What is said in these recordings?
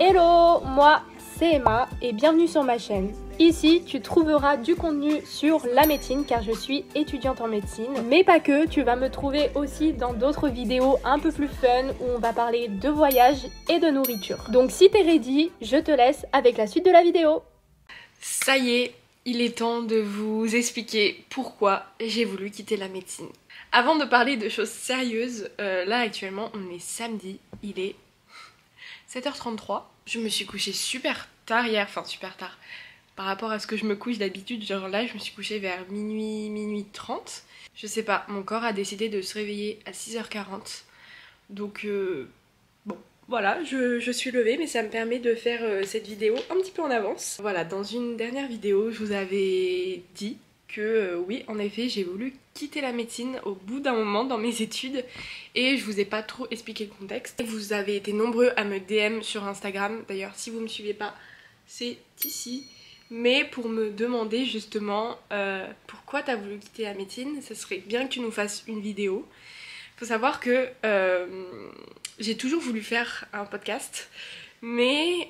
Hello, moi c'est Emma et bienvenue sur ma chaîne. Ici, tu trouveras du contenu sur la médecine car je suis étudiante en médecine. Mais pas que, tu vas me trouver aussi dans d'autres vidéos un peu plus fun où on va parler de voyage et de nourriture. Donc si t'es ready, je te laisse avec la suite de la vidéo. Ça y est, il est temps de vous expliquer pourquoi j'ai voulu quitter la médecine. Avant de parler de choses sérieuses, là actuellement on est samedi, il est 7h33. Je me suis couchée super tard hier, enfin super tard. Par rapport à ce que je me couche d'habitude, genre là je me suis couchée vers minuit 30. Je sais pas, mon corps a décidé de se réveiller à 6h40. Donc bon, voilà, je suis levée, mais ça me permet de faire cette vidéo un petit peu en avance. Voilà, dans une dernière vidéo, je vous avais dit que oui, en effet, j'ai voulu quitter la médecine au bout d'un moment dans mes études et je vous ai pas trop expliqué le contexte. Vous avez été nombreux à me DM sur Instagram, d'ailleurs si vous me suivez pas, c'est ici. Mais pour me demander justement pourquoi t'as voulu quitter la médecine, ça serait bien que tu nous fasses une vidéo. Faut savoir que j'ai toujours voulu faire un podcast, mais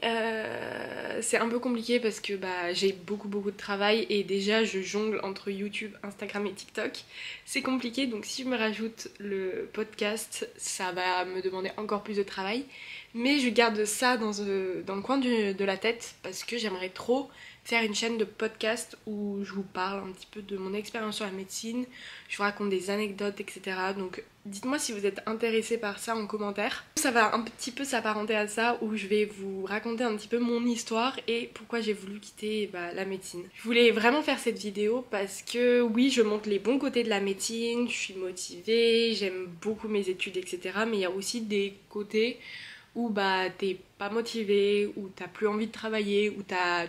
c'est un peu compliqué parce que j'ai beaucoup de travail et déjà je jongle entre YouTube, Instagram et TikTok. C'est compliqué, donc si je me rajoute le podcast, ça va me demander encore plus de travail. Mais je garde ça dans le coin de la tête parce que j'aimerais trop faire une chaîne de podcast où je vous parle un petit peu de mon expérience sur la médecine, je vous raconte des anecdotes, etc. Donc dites-moi si vous êtes intéressés par ça en commentaire. Ça va un petit peu s'apparenter à ça où je vais vous raconter un petit peu mon histoire et pourquoi j'ai voulu quitter la médecine. Je voulais vraiment faire cette vidéo parce que oui, je montre les bons côtés de la médecine, je suis motivée, j'aime beaucoup mes études, etc. Mais il y a aussi des côtés où t'es pas motivé, où t'as plus envie de travailler, où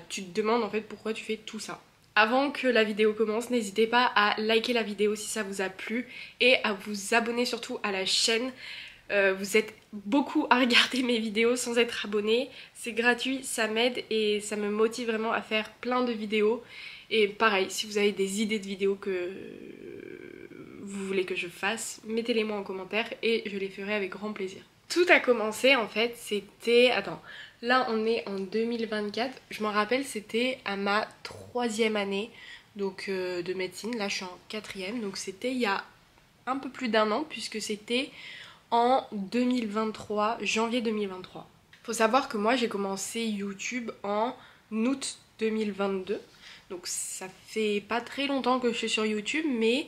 tu te demandes en fait pourquoi tu fais tout ça. Avant que la vidéo commence, n'hésitez pas à liker la vidéo si ça vous a plu et à vous abonner surtout à la chaîne. Vous êtes beaucoup à regarder mes vidéos sans être abonné, c'est gratuit, ça m'aide et ça me motive vraiment à faire plein de vidéos. Et pareil, si vous avez des idées de vidéos que vous voulez que je fasse, mettez-les moi en commentaire et je les ferai avec grand plaisir. Tout a commencé en fait, c'était... Attends, là on est en 2024, je me rappelle c'était à ma 3e année donc, de médecine, là je suis en 4e, donc c'était il y a un peu plus d'un an puisque c'était en 2023, janvier 2023. Faut savoir que moi j'ai commencé YouTube en août 2022, donc ça fait pas très longtemps que je suis sur YouTube, mais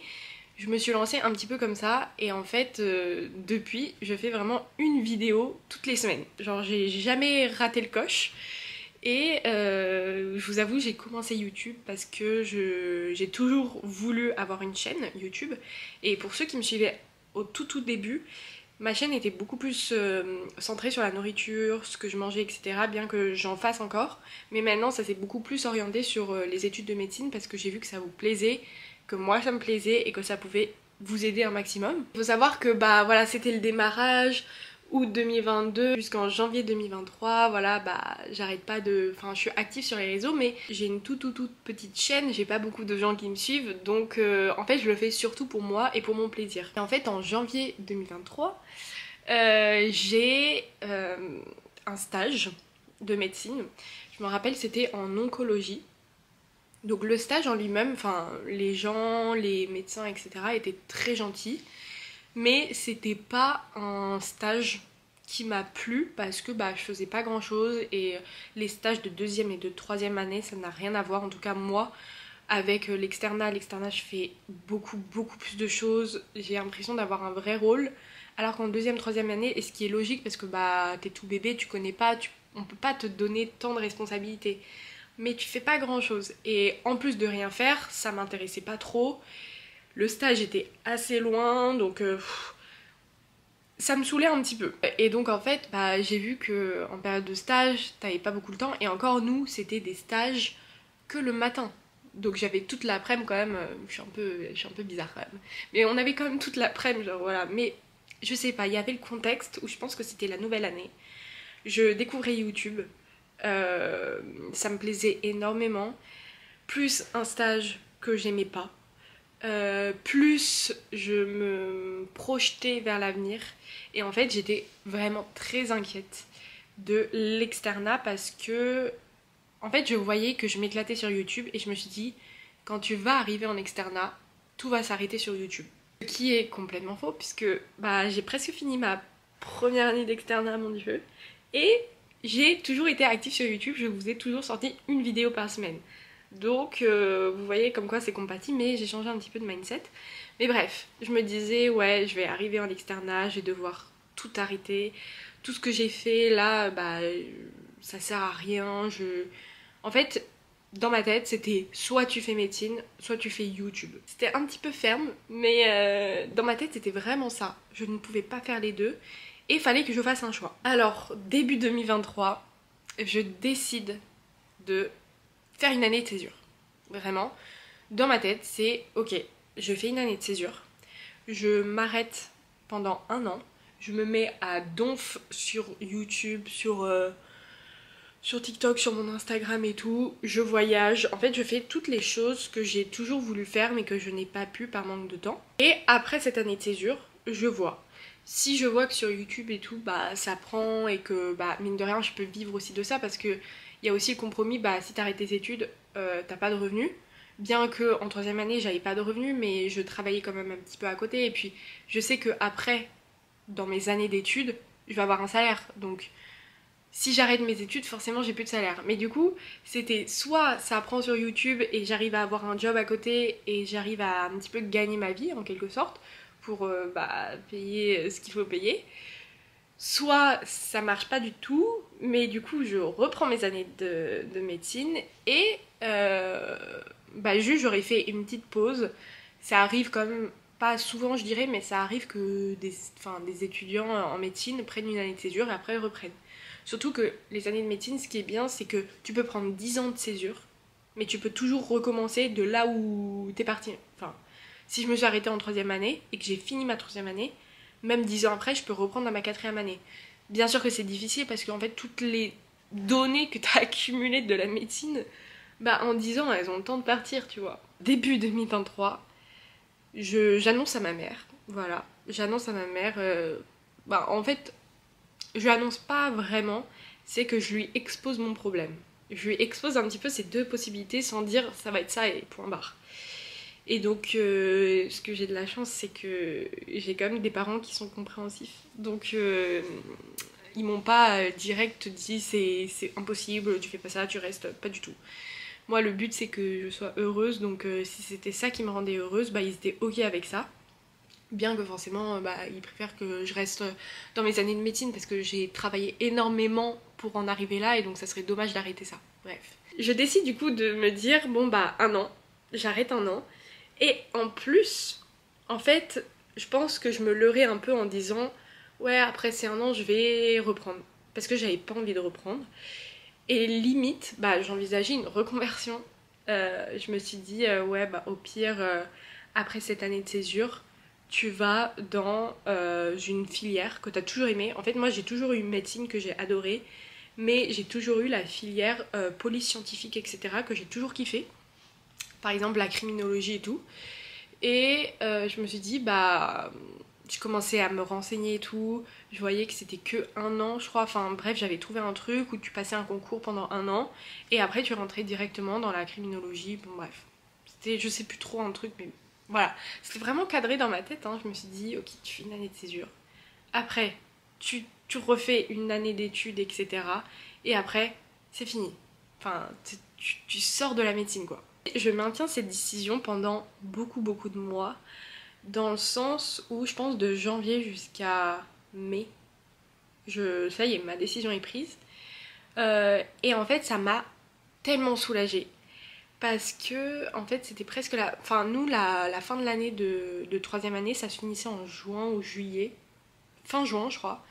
je me suis lancée un petit peu comme ça et en fait depuis je fais vraiment une vidéo toutes les semaines. Genre j'ai jamais raté le coche et je vous avoue j'ai commencé YouTube parce que j'ai toujours voulu avoir une chaîne YouTube et pour ceux qui me suivaient au tout début, ma chaîne était beaucoup plus centrée sur la nourriture, ce que je mangeais, etc. Bien que j'en fasse encore. Mais maintenant, ça s'est beaucoup plus orienté sur les études de médecine parce que j'ai vu que ça vous plaisait, que moi ça me plaisait et que ça pouvait vous aider un maximum. Il faut savoir que voilà, c'était le démarrage, août 2022 jusqu'en janvier 2023, voilà, j'arrête pas de... Enfin, je suis active sur les réseaux, mais j'ai une toute petite chaîne, j'ai pas beaucoup de gens qui me suivent, donc en fait je le fais surtout pour moi et pour mon plaisir. Et en fait en janvier 2023, j'ai un stage de médecine, je me rappelle c'était en oncologie. Donc le stage en lui-même, enfin les gens, les médecins, etc. étaient très gentils. Mais c'était pas un stage qui m'a plu parce que je faisais pas grand chose et les stages de 2e et de 3e année ça n'a rien à voir, en tout cas moi avec l'externat. L'externat je fais beaucoup plus de choses, j'ai l'impression d'avoir un vrai rôle alors qu'en 2e, 3e année, et ce qui est logique parce que t'es tout bébé, tu connais pas, on peut pas te donner tant de responsabilités mais tu fais pas grand chose et en plus de rien faire ça m'intéressait pas trop. Le stage était assez loin, donc ça me saoulait un petit peu. Et donc en fait, j'ai vu que en période de stage, t'avais pas beaucoup de temps. Et encore nous, c'était des stages que le matin. Donc j'avais toute l'après-midi quand même. Je suis un peu bizarre quand même. Mais on avait quand même toute l'après-midi, genre voilà. Mais je sais pas, il y avait le contexte où je pense que c'était la nouvelle année. Je découvrais YouTube. Ça me plaisait énormément. Plus un stage que j'aimais pas. Plus je me projetais vers l'avenir et en fait j'étais vraiment très inquiète de l'externat parce que en fait je voyais que je m'éclatais sur YouTube et je me suis dit quand tu vas arriver en externat, tout va s'arrêter sur YouTube. Ce qui est complètement faux puisque j'ai presque fini ma première année d'externat, mon dieu, et j'ai toujours été active sur YouTube, je vous ai toujours sorti une vidéo par semaine. Donc vous voyez comme quoi c'est compatible, mais j'ai changé un petit peu de mindset. Mais bref, je me disais ouais je vais arriver en externat, je vais devoir tout arrêter. Tout ce que j'ai fait là, ça sert à rien. En fait, dans ma tête, c'était soit tu fais médecine, soit tu fais YouTube. C'était un petit peu ferme, mais dans ma tête, c'était vraiment ça. Je ne pouvais pas faire les deux et il fallait que je fasse un choix. Alors, début 2023, je décide de faire une année de césure. Vraiment, dans ma tête, c'est ok, je fais une année de césure, je m'arrête pendant un an, je me mets à donf sur YouTube, sur TikTok, sur mon Instagram et tout, je voyage, en fait je fais toutes les choses que j'ai toujours voulu faire mais que je n'ai pas pu par manque de temps. Et après cette année de césure, je vois. Si je vois que sur YouTube et tout, ça prend et que mine de rien je peux vivre aussi de ça parce que il y a aussi le compromis, si t'arrêtes tes études, t'as pas de revenus. Bien que en troisième année j'avais pas de revenus mais je travaillais quand même un petit peu à côté et puis je sais que après dans mes années d'études je vais avoir un salaire donc si j'arrête mes études forcément j'ai plus de salaire mais du coup c'était soit ça prend sur YouTube et j'arrive à avoir un job à côté et j'arrive à un petit peu gagner ma vie en quelque sorte pour payer ce qu'il faut payer, soit ça marche pas du tout mais du coup je reprends mes années de médecine et juste j'aurais fait une petite pause. Ça arrive quand même pas souvent je dirais mais ça arrive que des étudiants en médecine prennent une année de césure et après reprennent. Surtout que les années de médecine ce qui est bien c'est que tu peux prendre 10 ans de césure mais tu peux toujours recommencer de là où t'es parti. Enfin, si je me suis arrêtée en troisième année et que j'ai fini ma troisième année, même 10 ans après je peux reprendre à ma quatrième année. Bien sûr que c'est difficile parce qu'en fait toutes les données que t'as accumulées de la médecine en 10 ans, elles ont le temps de partir, tu vois. Début 2023, j'annonce à ma mère, voilà, j'annonce à ma mère, en fait, je lui annonce pas vraiment, c'est que je lui expose mon problème. Je lui expose un petit peu ces deux possibilités sans dire ça va être ça et point barre. Et donc, ce que j'ai de la chance, c'est que j'ai quand même des parents qui sont compréhensifs. Donc, ils m'ont pas direct dit c'est impossible, tu fais pas ça, tu restes, pas du tout. Moi le but c'est que je sois heureuse donc si c'était ça qui me rendait heureuse ils étaient ok avec ça. Bien que forcément ils préfèrent que je reste dans mes années de médecine parce que j'ai travaillé énormément pour en arriver là et donc ça serait dommage d'arrêter ça. Bref. Je décide du coup de me dire un an, j'arrête un an et en plus en fait je pense que je me leurrais un peu en disant ouais après c'est un an je vais reprendre parce que j'avais pas envie de reprendre. Et limite, j'envisageais une reconversion. Je me suis dit, au pire, après cette année de césure, tu vas dans une filière que tu as toujours aimée. En fait, moi, j'ai toujours eu médecine que j'ai adorée, mais j'ai toujours eu la filière police scientifique, etc., que j'ai toujours kiffé. Par exemple, la criminologie et tout. Et je me suis dit, je commençais à me renseigner et tout, je voyais que c'était que un an je crois, enfin bref j'avais trouvé un truc où tu passais un concours pendant un an et après tu rentrais directement dans la criminologie, bon bref, c'était je sais plus trop un truc mais voilà, c'était vraiment cadré dans ma tête, je me suis dit ok tu fais une année de césure, après tu refais une année d'études etc et après c'est fini, enfin tu sors de la médecine quoi. Je maintiens cette décision pendant beaucoup de mois. Dans le sens où je pense de janvier jusqu'à mai, ça y est, ma décision est prise. Et en fait, ça m'a tellement soulagée. Parce que, en fait, c'était presque la... Enfin, nous, la fin de l'année de troisième année, ça se finissait en juin ou juillet. Fin juin, je crois.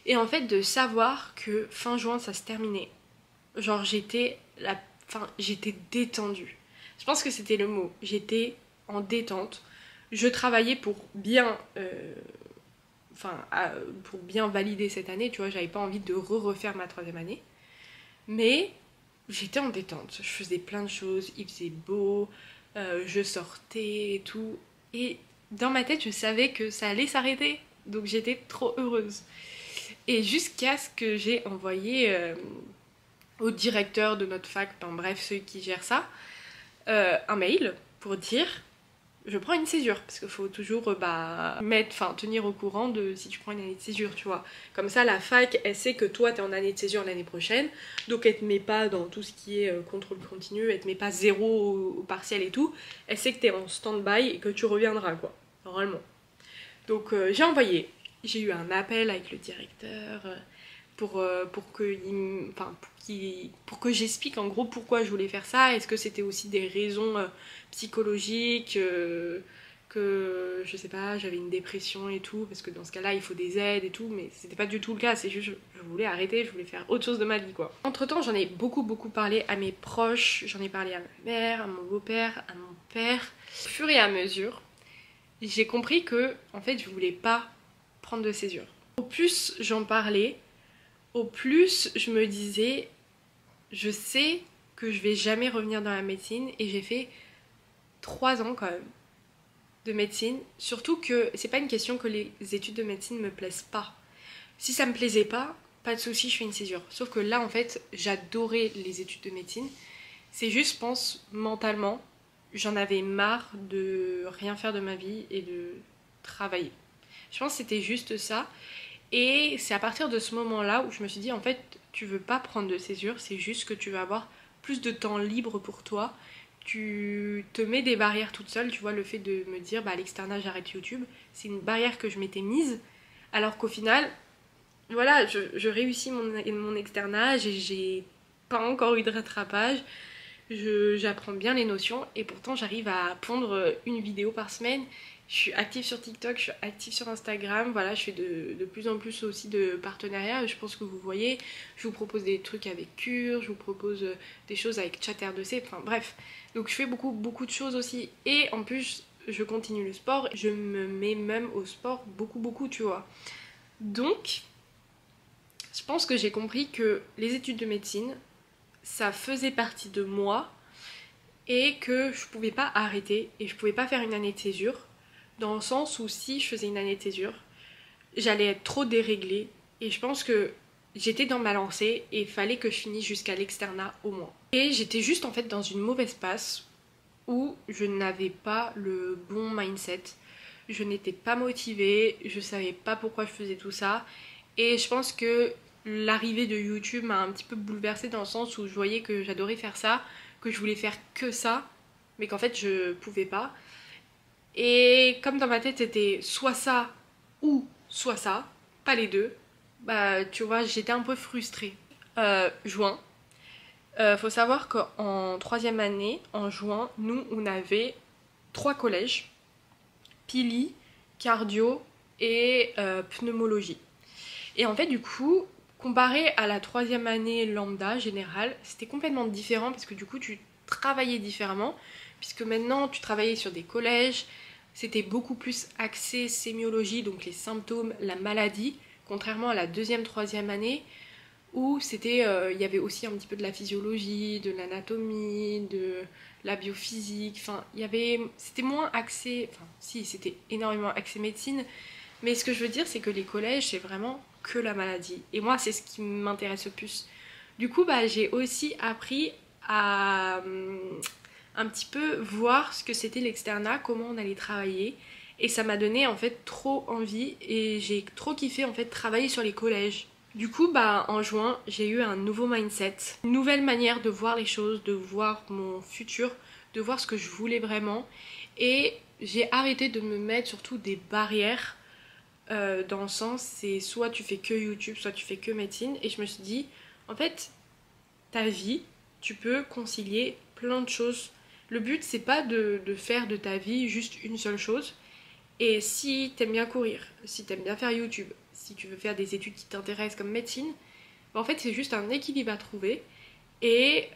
Et en fait, de savoir que fin juin, ça se terminait. Genre, j'étais détendue. Je pense que c'était le mot. J'étais en détente. Je travaillais pour bien pour bien valider cette année, tu vois, j'avais pas envie de refaire ma troisième année. Mais j'étais en détente, je faisais plein de choses, il faisait beau, je sortais et tout. Et dans ma tête, je savais que ça allait s'arrêter, donc j'étais trop heureuse. Et jusqu'à ce que j'ai envoyé au directeur de notre fac, enfin bref, ceux qui gèrent ça, un mail pour dire je prends une césure, parce qu'il faut toujours tenir au courant de si tu prends une année de césure, tu vois. Comme ça, la fac, elle sait que toi, t'es en année de césure l'année prochaine, donc elle te met pas dans tout ce qui est contrôle continu, elle te met pas 0 au partiel et tout, elle sait que t'es en stand-by et que tu reviendras, quoi, normalement. Donc j'ai envoyé, j'ai eu un appel avec le directeur pour que j'explique en gros pourquoi je voulais faire ça. Est-ce que c'était aussi des raisons psychologiques, que je sais pas, j'avais une dépression et tout, parce que dans ce cas là il faut des aides et tout, mais c'était pas du tout le cas, c'est juste je voulais arrêter, je voulais faire autre chose de ma vie, quoi. Entre temps j'en ai beaucoup parlé à mes proches, j'en ai parlé à ma mère, à mon beau-père, à mon père. Au fur et à mesure j'ai compris que en fait je voulais pas prendre de césure. Au plus j'en parlais, au plus je me disais je sais que je vais jamais revenir dans la médecine, et j'ai fait 3 ans quand même de médecine, surtout que c'est pas une question que les études de médecine me plaisent pas. Si ça me plaisait pas de souci, je fais une césure. Sauf que là en fait j'adorais les études de médecine, c'est juste je pense mentalement j'en avais marre de rien faire de ma vie et de travailler. Je pense que c'était juste ça. Et c'est à partir de ce moment-là où je me suis dit en fait tu veux pas prendre de césure, c'est juste que tu vas avoir plus de temps libre pour toi. Tu te mets des barrières toute seule, tu vois, le fait de me dire à l'externat j'arrête YouTube, c'est une barrière que je m'étais mise, alors qu'au final, voilà, je réussis mon externat, j'ai pas encore eu de rattrapage, j'apprends bien les notions, et pourtant j'arrive à pondre une vidéo par semaine. Je suis active sur TikTok, je suis active sur Instagram, voilà, je fais de plus en plus aussi de partenariats, je pense que vous voyez, je vous propose des trucs avec Cure, je vous propose des choses avec Chat-R2C, enfin bref. Donc je fais beaucoup de choses aussi, et en plus je continue le sport, je me mets même au sport beaucoup, tu vois. Donc, je pense que j'ai compris que les études de médecine, ça faisait partie de moi, et que je pouvais pas arrêter, et je pouvais pas faire une année de césure, dans le sens où si je faisais une année de césure, j'allais être trop déréglée, et je pense que j'étais dans ma lancée et il fallait que je finisse jusqu'à l'externat au moins. Et j'étais juste en fait dans une mauvaise passe où je n'avais pas le bon mindset, je n'étais pas motivée, je savais pas pourquoi je faisais tout ça, et je pense que l'arrivée de YouTube m'a un petit peu bouleversée dans le sens où je voyais que j'adorais faire ça, que je voulais faire que ça, mais qu'en fait je pouvais pas. Et comme dans ma tête c'était soit ça ou soit ça, pas les deux, bah tu vois j'étais un peu frustrée. Juin. Faut savoir qu'en 3e année, en juin, nous on avait 3 collèges, Pili, cardio et pneumologie. Et en fait du coup, comparé à la 3e année lambda générale, c'était complètement différent parce que du coup tu travaillais différemment, puisque maintenant tu travaillais sur des collèges. C'était beaucoup plus axé sémiologie, donc les symptômes, la maladie, contrairement à la 2e, 3e année, où c'était, y avait aussi un petit peu de la physiologie, de l'anatomie, de la biophysique, enfin, c'était moins axé, enfin, si, c'était énormément axé médecine, mais ce que je veux dire, c'est que les collèges, c'est vraiment que la maladie. Et moi, c'est ce qui m'intéresse le plus. Du coup, j'ai aussi appris à un petit peu voir ce que c'était l'externat, comment on allait travailler, et ça m'a donné en fait trop envie, et j'ai trop kiffé en fait travailler sur les collèges. Du coup en juin j'ai eu un nouveau mindset, une nouvelle manière de voir les choses, de voir mon futur, de voir ce que je voulais vraiment, et j'ai arrêté de me mettre surtout des barrières, dans le sens c'est soit tu fais que YouTube, soit tu fais que médecine, et je me suis dit en fait ta vie tu peux concilier plein de choses. Le but c'est pas de faire de ta vie juste une seule chose, et si t'aimes bien courir, si t'aimes bien faire YouTube, si tu veux faire des études qui t'intéressent comme médecine, en fait c'est juste un équilibre à trouver. Et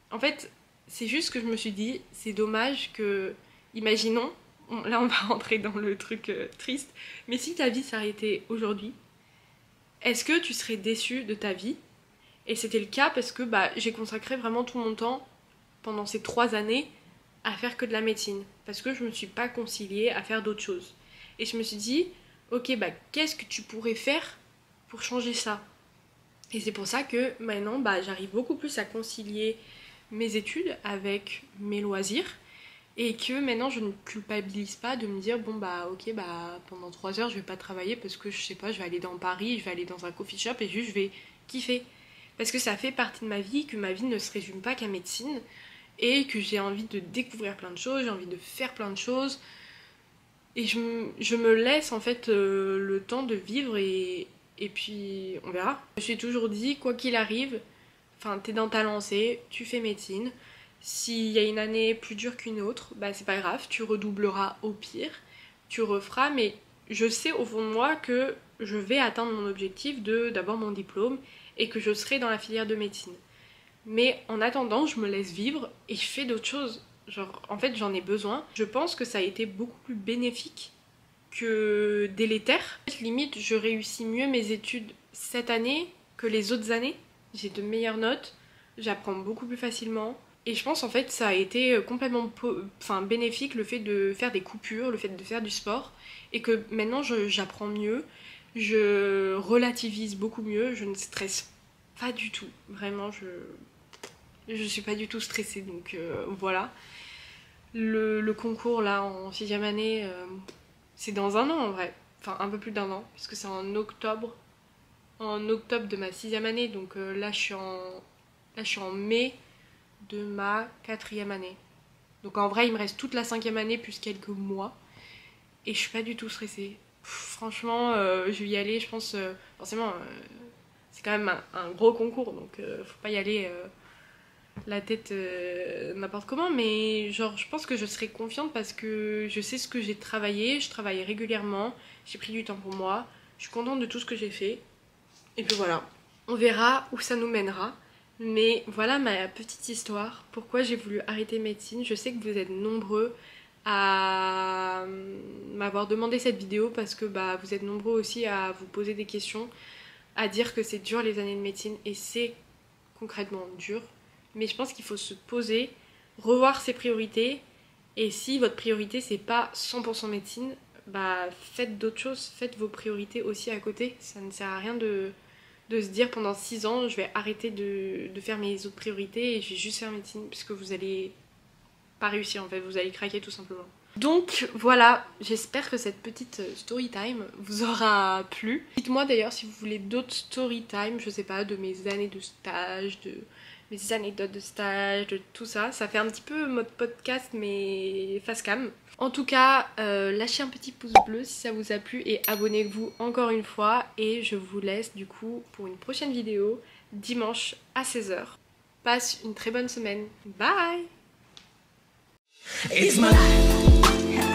en fait c'est juste que je me suis dit c'est dommage que, imaginons, là on va rentrer dans le truc triste, mais si ta vie s'arrêtait aujourd'hui, est-ce que tu serais déçu de ta vie? Et c'était le cas parce que j'ai consacré vraiment tout mon temps pendant ces 3 années à faire que de la médecine, parce que je me suis pas conciliée à faire d'autres choses. Et je me suis dit, ok, bah qu'est-ce que tu pourrais faire pour changer ça? Et c'est pour ça que maintenant, bah, j'arrive beaucoup plus à concilier mes études avec mes loisirs. Et que maintenant je ne culpabilise pas de me dire bon bah ok bah pendant 3 heures je vais pas travailler parce que je sais pas, je vais aller dans Paris, je vais aller dans un coffee shop et juste je vais kiffer. Parce que ça fait partie de ma vie, que ma vie ne se résume pas qu'à médecine et que j'ai envie de découvrir plein de choses, j'ai envie de faire plein de choses. Et je me laisse en fait le temps de vivre et puis on verra. Je me suis toujours dit quoi qu'il arrive, enfin t'es dans ta lancée, tu fais médecine. S'il y a une année plus dure qu'une autre, bah c'est pas grave, tu redoubleras au pire, tu referas, mais je sais au fond de moi que je vais atteindre mon objectif d'avoir mon diplôme et que je serai dans la filière de médecine. Mais en attendant, je me laisse vivre et je fais d'autres choses. Genre, en fait, j'en ai besoin. Je pense que ça a été beaucoup plus bénéfique que délétère. Limite, je réussis mieux mes études cette année que les autres années. J'ai de meilleures notes, j'apprends beaucoup plus facilement. Et je pense en fait ça a été complètement bénéfique le fait de faire des coupures, le fait de faire du sport. Et que maintenant j'apprends mieux, je relativise beaucoup mieux, je ne stresse pas du tout. Vraiment, je suis pas du tout stressée, donc voilà. Le concours là en 6ème année, c'est dans un an en vrai. Enfin un peu plus d'1 an, puisque c'est en octobre. En octobre de ma 6ème année, donc là je suis en mai de ma 4ème année. Donc en vrai il me reste toute la 5ème année plus quelques mois. Et je suis pas du tout stressée. Franchement je vais y aller, je pense forcément c'est quand même un gros concours, donc faut pas y aller la tête n'importe comment, mais genre je pense que je serai confiante parce que je sais ce que j'ai travaillé, je travaille régulièrement, j'ai pris du temps pour moi, je suis contente de tout ce que j'ai fait. Et puis voilà, on verra où ça nous mènera. Mais voilà ma petite histoire, pourquoi j'ai voulu arrêter médecine. Je sais que vous êtes nombreux à m'avoir demandé cette vidéo parce que bah, vous êtes nombreux aussi à vous poser des questions, à dire que c'est dur les années de médecine, et c'est concrètement dur. Mais je pense qu'il faut se poser, revoir ses priorités, et si votre priorité c'est pas 100% médecine, bah faites d'autres choses, faites vos priorités aussi à côté. Ça ne sert à rien de se dire pendant 6 ans je vais arrêter de faire mes autres priorités et je vais juste faire médecine, puisque vous allez pas réussir en fait, vous allez craquer tout simplement. Donc voilà, j'espère que cette petite story time vous aura plu. Dites-moi d'ailleurs si vous voulez d'autres story time, je sais pas, de mes années de stage, de mes anecdotes de stage, de tout ça. Ça fait un petit peu mode podcast mais face cam. En tout cas, lâchez un petit pouce bleu si ça vous a plu et abonnez-vous encore une fois. Et je vous laisse du coup pour une prochaine vidéo dimanche à 16h. Passe une très bonne semaine. Bye! It's my life.